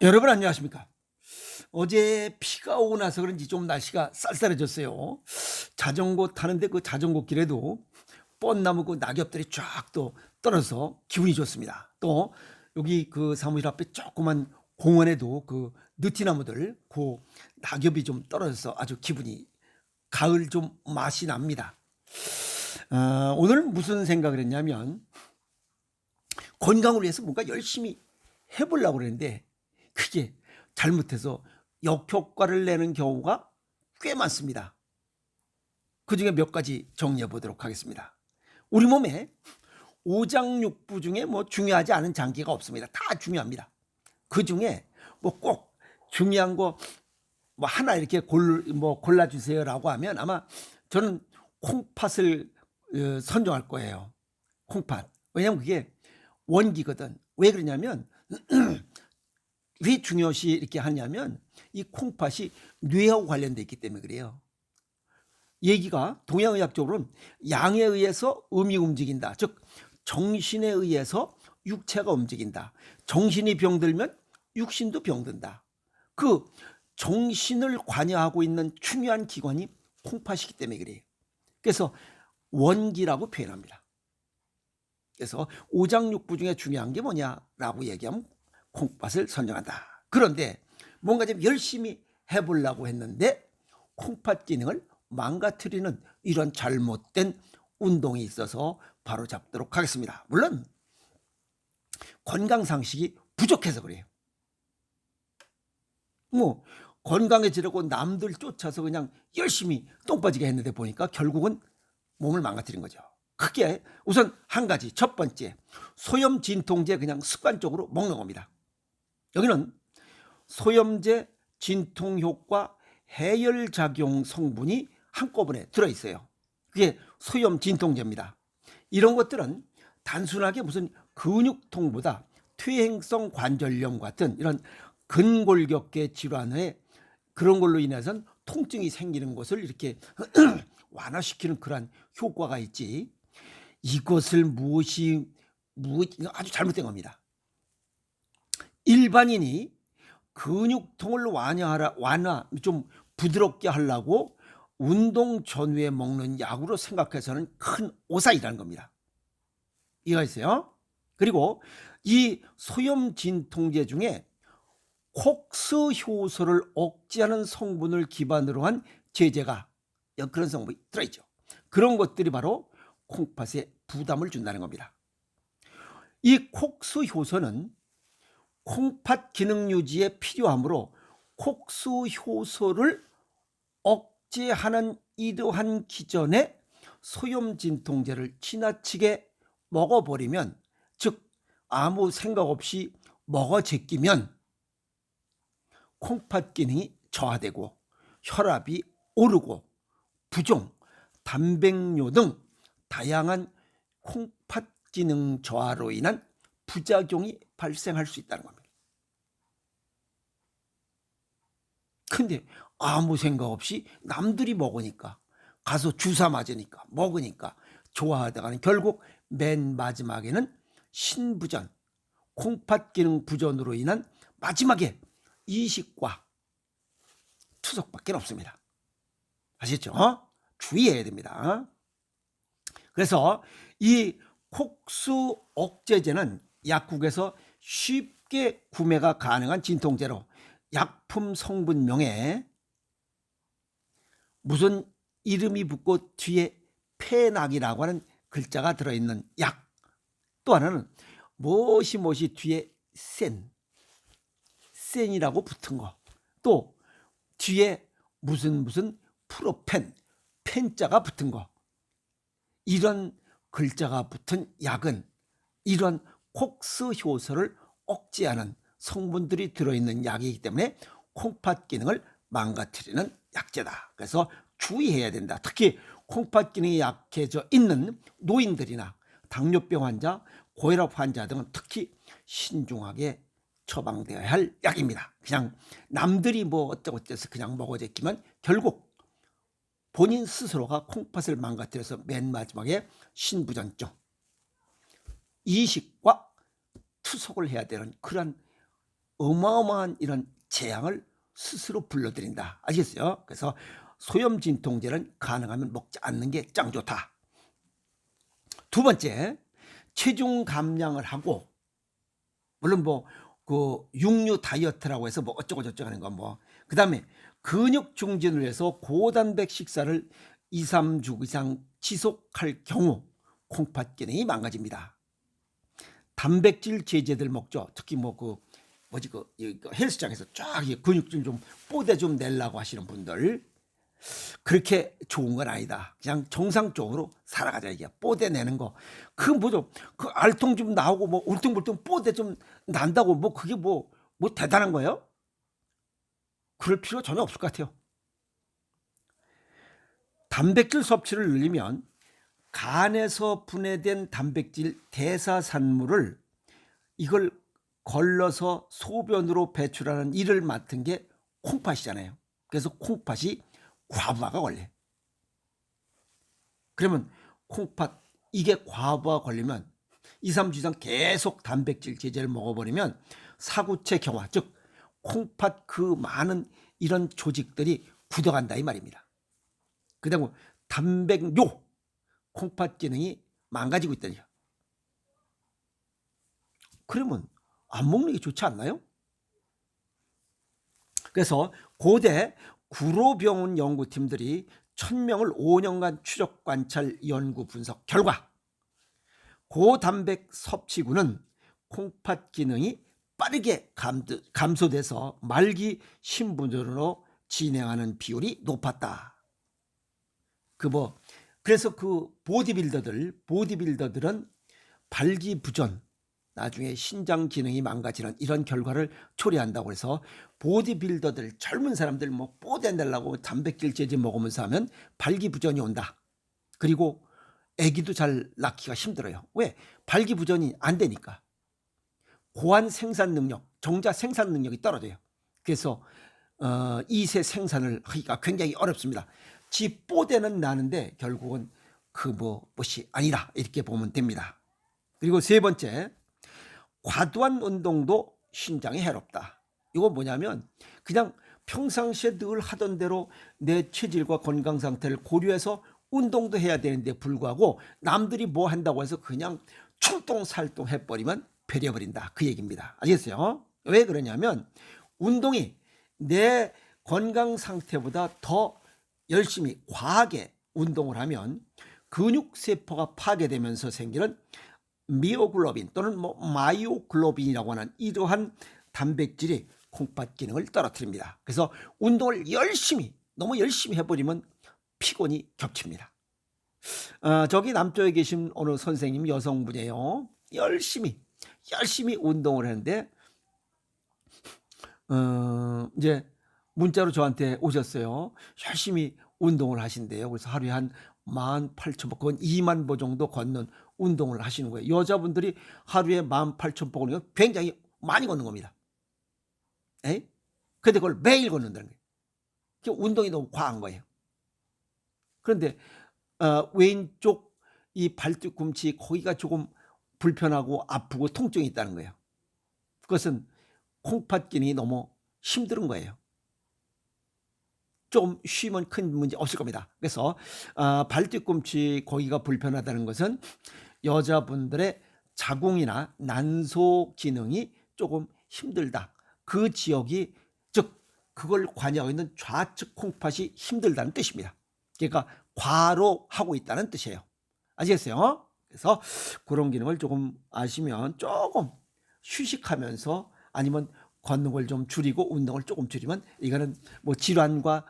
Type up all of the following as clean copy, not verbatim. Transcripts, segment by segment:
여러분 안녕하십니까? 어제 비가 오고 나서 그런지 좀 날씨가 쌀쌀해졌어요. 자전거 타는데 그 자전거 길에도 뻔나무 그 낙엽들이 쫙 또 떨어져서 기분이 좋습니다. 또 여기 그 사무실 앞에 조그만 공원에도 그 느티나무들 그 낙엽이 좀 떨어져서 아주 기분이 가을 좀 맛이 납니다. 오늘 무슨 생각을 했냐면 건강을 위해서 뭔가 열심히 해보려고 그랬는데 그게 잘못해서 역효과를 내는 경우가 꽤 많습니다. 그 중에 몇 가지 정리해 보도록 하겠습니다. 우리 몸에 오장육부 중에 뭐 중요하지 않은 장기가 없습니다. 다 중요합니다. 그 중에 뭐 꼭 중요한 거 뭐 하나 이렇게 골라주세요라고 하면 아마 저는 콩팥을 선정할 거예요. 콩팥. 왜냐면 그게 원기거든. 왜 그러냐면 왜 중요시 이렇게 하냐면 이 콩팥이 뇌하고 관련돼 있기 때문에 그래요. 얘기가 동양의학적으로는 양에 의해서 음이 움직인다. 즉 정신에 의해서 육체가 움직인다. 정신이 병들면 육신도 병든다. 그 정신을 관여하고 있는 중요한 기관이 콩팥이기 때문에 그래요. 그래서 원기라고 표현합니다. 그래서 오장육부 중에 중요한 게 뭐냐라고 얘기하면 콩팥을 선정한다. 그런데 뭔가 좀 열심히 해보려고 했는데 콩팥 기능을 망가뜨리는 이런 잘못된 운동이 있어서 바로 잡도록 하겠습니다. 물론 건강상식이 부족해서 그래요. 뭐 건강해지려고 남들 쫓아서 그냥 열심히 똥 빠지게 했는데 보니까 결국은 몸을 망가뜨린 거죠. 크게 우선 한 가지, 첫 번째 소염 진통제 그냥 습관적으로 먹는 겁니다. 여기는 소염제, 진통효과, 해열작용 성분이 한꺼번에 들어있어요. 그게 소염 진통제입니다. 이런 것들은 단순하게 무슨 근육통보다 퇴행성 관절염 같은 이런 근골격계 질환의 그런 걸로 인해서는 통증이 생기는 것을 이렇게 완화시키는 그런 효과가 있지. 이것을 아주 잘못된 겁니다. 일반인이 근육통을 완화 좀 부드럽게 하려고 운동 전후에 먹는 약으로 생각해서는 큰 오산이라는 겁니다. 이해하세요? 그리고 이 소염 진통제 중에 콕스 효소를 억제하는 성분을 기반으로 한 제제가 그런 성분이 들어있죠. 그런 것들이 바로 콩팥에 부담을 준다는 겁니다. 이 콕스 효소는 콩팥 기능 유지에 필요하므로 콕스 효소를 억제하는 이러한 기전에 소염 진통제를 지나치게 먹어버리면, 즉 아무 생각 없이 먹어 제끼면 콩팥 기능이 저하되고 혈압이 오르고 부종, 단백뇨 등 다양한 콩팥 기능 저하로 인한 부작용이 발생할 수 있다는 겁니다. 근데 아무 생각 없이 남들이 먹으니까 가서 주사 맞으니까 먹으니까 좋아하다가는 결국 맨 마지막에는 신부전, 콩팥 기능 부전으로 인한 마지막에 이식과 투석밖에 없습니다. 아시죠? 주의해야 됩니다. 그래서 이 콕수 억제제는 약국에서 쉽게 구매가 가능한 진통제로 약품 성분명에 무슨 이름이 붙고 뒤에 페낙이라고 하는 글자가 들어있는 약, 또 하나는 뭐시 뒤에 센이라고 붙은 거, 또 뒤에 무슨 프로펜, 펜자가 붙은 거, 이런 글자가 붙은 약은 이런 콕스 효소를 억제하는 성분들이 들어있는 약이기 때문에 콩팥 기능을 망가뜨리는 약제다. 그래서 주의해야 된다. 특히 콩팥 기능이 약해져 있는 노인들이나 당뇨병 환자, 고혈압 환자 등은 특히 신중하게 처방되어야 할 약입니다. 그냥 남들이 뭐 어쩌고저쩌서 그냥 먹어 제끼면 결국 본인 스스로가 콩팥을 망가뜨려서 맨 마지막에 신부전증, 이식과 투석을 해야 되는 그런 어마어마한 이런 재앙을 스스로 불러들인다. 아시겠어요? 그래서 소염진통제는 가능하면 먹지 않는 게 짱 좋다. 두 번째, 체중 감량을 하고, 물론 뭐 그 육류 다이어트라고 해서 뭐 어쩌고 저쩌고 하는 건 뭐, 그 다음에 근육 증진을 위해서 고단백 식사를 2, 3주 이상 지속할 경우 콩팥 기능이 망가집니다. 단백질 제제들 먹죠. 특히 뭐 그 뭐지 그 헬스장에서 쫙 근육질 좀 뽀대 좀 내려고 하시는 분들, 그렇게 좋은 건 아니다. 그냥 정상적으로 살아가자 이게. 뽀대 내는 거, 그 뭐죠? 그 알통 좀 나오고 뭐 울퉁불퉁 뽀대 좀 난다고 뭐 그게 뭐 대단한 거예요? 그럴 필요 전혀 없을 것 같아요. 단백질 섭취를 늘리면 간에서 분해된 단백질 대사산물을 이걸 걸러서 소변으로 배출하는 일을 맡은 게 콩팥이잖아요. 그래서 콩팥이 과부하가 걸려요. 그러면 콩팥 이게 과부하 걸리면 2, 3주 이상 계속 단백질 제제를 먹어버리면 사구체 경화, 즉 콩팥 그 많은 이런 조직들이 굳어간다 이 말입니다. 그다음에 단백뇨, 콩팥 기능이 망가지고 있다니요. 그러면 안 먹는 게 좋지 않나요? 그래서 고대 구로병원 연구팀들이 1000명을 5년간 추적 관찰 연구 분석 결과 고단백 섭취군은 콩팥 기능이 빠르게 감소돼서 말기 신부전으로 진행하는 비율이 높았다. 그래서 그 보디빌더들은 발기부전, 나중에 신장 기능이 망가지는 이런 결과를 초래한다고 해서 보디빌더들, 젊은 사람들 뭐 뽀대 내려고 단백질 제제 먹으면서 하면 발기부전이 온다. 그리고 아기도 잘 낳기가 힘들어요. 왜? 발기부전이 안 되니까. 고환 생산 능력, 정자 생산 능력이 떨어져요. 그래서 이세 생산을 하기가 굉장히 어렵습니다. 지 뽀대는 나는데 결국은 그 것이 아니라 이렇게 보면 됩니다. 그리고 세 번째, 과도한 운동도 신장에 해롭다. 이거 뭐냐면 그냥 평상시에 늘 하던 대로 내 체질과 건강 상태를 고려해서 운동도 해야 되는데 불구하고 남들이 뭐 한다고 해서 그냥 충동살동 해버리면 배려버린다 그 얘기입니다. 아시겠어요? 왜 그러냐면 운동이 내 건강 상태보다 더 열심히 과하게 운동을 하면 근육세포가 파괴되면서 생기는 미오글로빈 또는 마이오글로빈이라고 하는 이러한 단백질이 콩팥 기능을 떨어뜨립니다. 그래서 운동을 너무 열심히 해버리면 피곤이 겹칩니다. 저기 남쪽에 계신 어느 선생님 여성분이에요. 열심히 운동을 하는데 이제 문자로 저한테 오셨어요. 열심히 운동을 하신대요. 그래서 하루에 한 18,000보, 그건 2만 보 정도 걷는 운동을 하시는 거예요. 여자분들이 하루에 18,000보 걷는 건 굉장히 많이 걷는 겁니다. 근데 그걸 매일 걷는다는 거예요. 그 운동이 너무 과한 거예요. 그런데 왼쪽 이 발뒤꿈치 거기가 조금 불편하고 아프고 통증이 있다는 거예요. 그것은 콩팥 기능이 너무 힘든 거예요. 좀 쉬면 큰 문제 없을 겁니다. 그래서 발뒤꿈치 거기가 불편하다는 것은 여자분들의 자궁이나 난소 기능이 조금 힘들다. 그 지역이, 즉 그걸 관여하고 있는 좌측 콩팥이 힘들다는 뜻입니다. 그러니까 과로하고 있다는 뜻이에요. 아시겠어요? 그래서 그런 기능을 조금 아시면 조금 휴식하면서 아니면 걷는 걸 좀 줄이고 운동을 조금 줄이면 이거는 질환과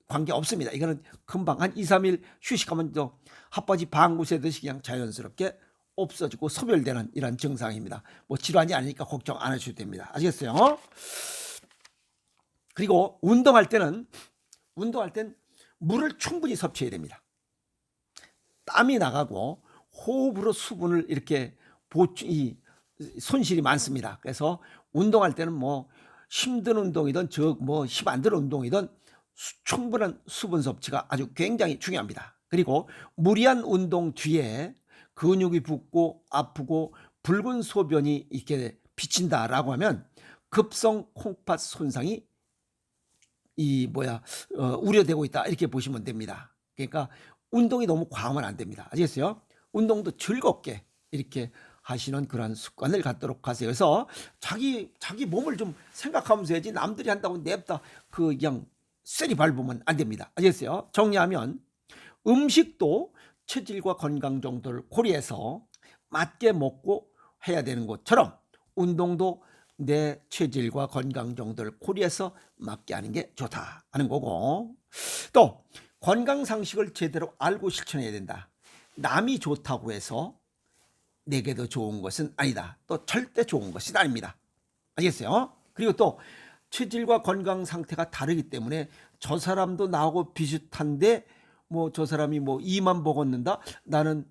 관계 없습니다. 이거는 금방 한 2, 3일 휴식하면 또 핫바지 방구 새듯이 그냥 자연스럽게 없어지고 소멸되는 이런 증상입니다. 질환이 아니니까 걱정 안 하셔도 됩니다. 아시겠어요? 그리고 운동할 땐 물을 충분히 섭취해야 됩니다. 땀이 나가고 호흡으로 수분을 이렇게 손실이 많습니다. 그래서 운동할 때는 힘든 운동이든 힘 안 드는 운동이든 충분한 수분 섭취가 아주 굉장히 중요합니다. 그리고 무리한 운동 뒤에 근육이 붓고 아프고 붉은 소변이 이렇게 비친다라고 하면 급성 콩팥 손상이 우려되고 있다, 이렇게 보시면 됩니다. 그러니까 운동이 너무 과하면 안 됩니다. 아시겠어요? 운동도 즐겁게 이렇게 하시는 그런 습관을 갖도록 하세요. 그래서 자기 몸을 좀 생각하면서 해야지, 남들이 한다고 냅다 그냥 쎄리 밟으면 안 됩니다. 아시겠어요? 정리하면 음식도 체질과 건강 정도를 고려해서 맞게 먹고 해야 되는 것처럼, 운동도 내 체질과 건강 정도를 고려해서 맞게 하는 게 좋다 하는 거고, 또 건강 상식을 제대로 알고 실천해야 된다. 남이 좋다고 해서 내게도 좋은 것은 아니다. 또 절대 좋은 것은 아닙니다. 아시겠어요? 그리고 또 체질과 건강 상태가 다르기 때문에 저 사람도 나하고 비슷한데 저 사람이 2만보 걷는다, 나는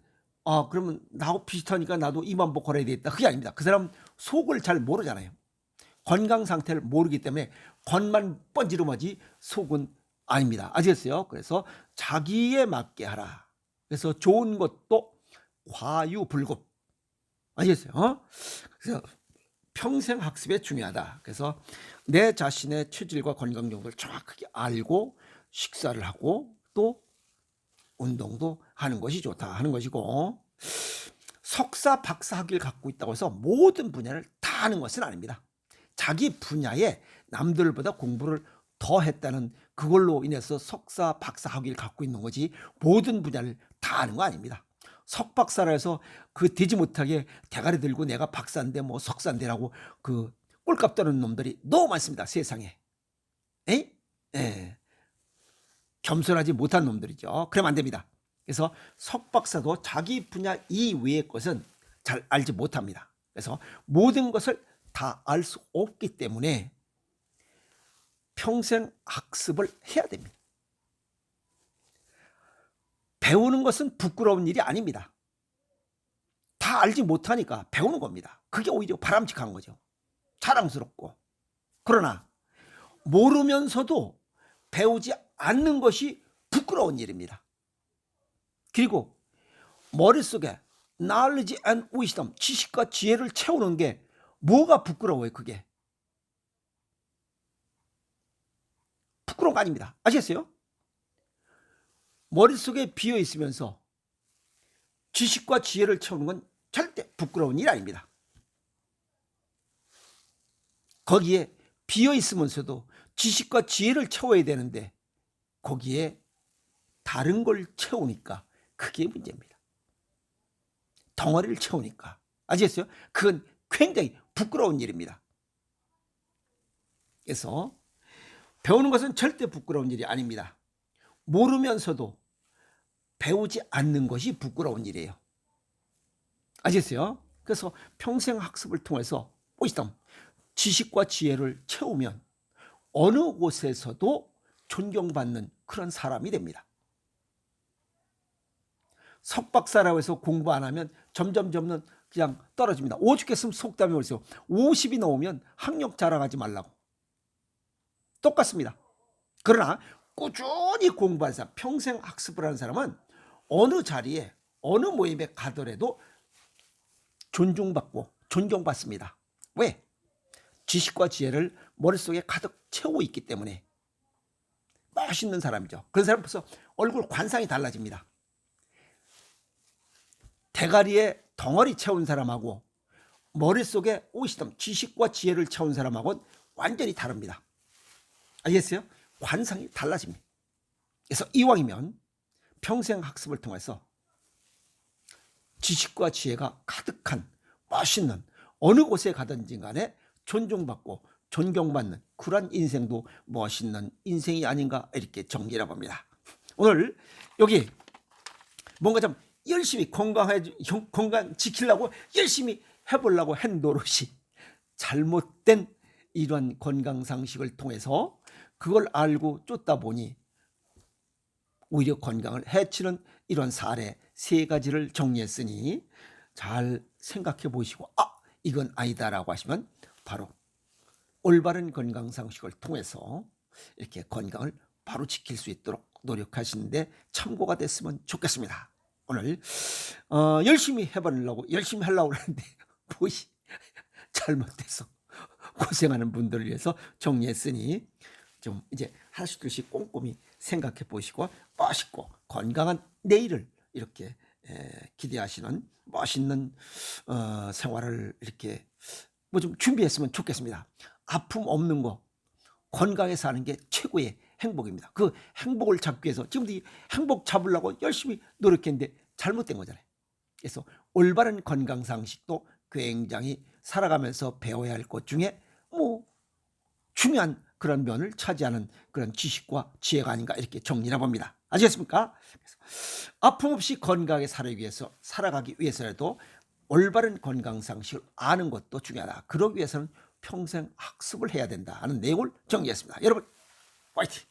그러면 나하고 비슷하니까 나도 2만보 걸어야 되겠다, 그게 아닙니다. 그 사람 속을 잘 모르잖아요. 건강 상태를 모르기 때문에 겉만 번지르머지 속은 아닙니다. 아시겠어요? 그래서 자기에 맞게 하라. 그래서 좋은 것도 과유불급. 아시겠어요? 그래서 평생 학습이 중요하다. 그래서 내 자신의 체질과 건강 정도를 정확하게 알고 식사를 하고 또 운동도 하는 것이 좋다 하는 것이고, 석사 박사 학위를 갖고 있다고 해서 모든 분야를 다 아는 것은 아닙니다. 자기 분야에 남들보다 공부를 더 했다는 그걸로 인해서 석사 박사 학위를 갖고 있는 거지, 모든 분야를 다 아는 거 아닙니다. 석박사라 해서 그 되지 못하게 대가리 들고 내가 박사인데 석사인데라고 그 꼴값 떠는 놈들이 너무 많습니다, 세상에. 겸손하지 못한 놈들이죠. 그러면 안 됩니다. 그래서 석박사도 자기 분야 이외의 것은 잘 알지 못합니다. 그래서 모든 것을 다 알 수 없기 때문에 평생 학습을 해야 됩니다. 배우는 것은 부끄러운 일이 아닙니다. 다 알지 못하니까 배우는 겁니다. 그게 오히려 바람직한 거죠. 자랑스럽고. 그러나 모르면서도 배우지 않는 것이 부끄러운 일입니다. 그리고 머릿속에 knowledge and wisdom, 지식과 지혜를 채우는 게 뭐가 부끄러워요? 그게 부끄러운 거 아닙니다. 아시겠어요? 머릿속에 비어 있으면서 지식과 지혜를 채우는 건 절대 부끄러운 일 아닙니다. 거기에 비어 있으면서도 지식과 지혜를 채워야 되는데 거기에 다른 걸 채우니까 그게 문제입니다. 덩어리를 채우니까. 아시겠어요? 그건 굉장히 부끄러운 일입니다. 그래서 배우는 것은 절대 부끄러운 일이 아닙니다. 모르면서도 배우지 않는 것이 부끄러운 일이에요. 아시겠어요? 그래서 평생 학습을 통해서 위즈덤, 지식과 지혜를 채우면 어느 곳에서도 존경받는 그런 사람이 됩니다. 석박사라고 해서 공부 안 하면 점점 그냥 떨어집니다. 오죽했으면 속담이 어디서 50이 넘으면 학력 자랑하지 말라고. 똑같습니다. 그러나 꾸준히 공부하는 사람, 평생 학습을 하는 사람은 어느 자리에 어느 모임에 가더라도 존중받고 존경받습니다. 왜? 지식과 지혜를 머릿속에 가득 채우고 있기 때문에. 멋있는 사람이죠. 그런 사람 벌써 얼굴 관상이 달라집니다. 대가리에 덩어리 채운 사람하고 머릿속에 오시덤, 지식과 지혜를 채운 사람하고는 완전히 다릅니다. 알겠어요? 관상이 달라집니다. 그래서 이왕이면 평생 학습을 통해서 지식과 지혜가 가득한 멋있는 어느 곳에 가든지 간에 존중받고 존경받는 그런 인생도 멋있는 인생이 아닌가, 이렇게 정리해 봅니다. 오늘 여기 뭔가 좀 열심히 건강 지키려고 열심히 해보려고 한 노릇이 잘못된 이런 건강상식을 통해서 그걸 알고 쫓다 보니 오히려 건강을 해치는 이런 사례 3가지를 정리했으니 잘 생각해 보시고 이건 아니다라고 하시면 바로 올바른 건강상식을 통해서 이렇게 건강을 바로 지킬 수 있도록 노력하시는데 참고가 됐으면 좋겠습니다. 오늘 열심히 해보려고 열심히 하려고 하는데 무엇이 잘못돼서 고생하는 분들을 위해서 정리했으니 좀 이제 하나씩 둘씩 꼼꼼히 생각해 보시고 멋있고 건강한 내일을 이렇게 기대하시는 멋있는 생활을 이렇게 뭐 좀 준비했으면 좋겠습니다. 아픔 없는 거, 건강에 사는 게 최고의 행복입니다. 그 행복을 잡기 위해서 지금도 이 행복 잡으려고 열심히 노력했는데 잘못된 거잖아요. 그래서 올바른 건강 상식도 굉장히 살아가면서 배워야 할 것 중에 뭐 중요한 그런 면을 차지하는 그런 지식과 지혜가 아닌가 이렇게 정리해 봅니다. 아시겠습니까? 그래서 아픔 없이 건강하게 살아가기 위해서라도 올바른 건강 상식을 아는 것도 중요하다. 그러기 위해서는 평생 학습을 해야 된다 하는 내용을 정리했습니다. 여러분, 화이팅!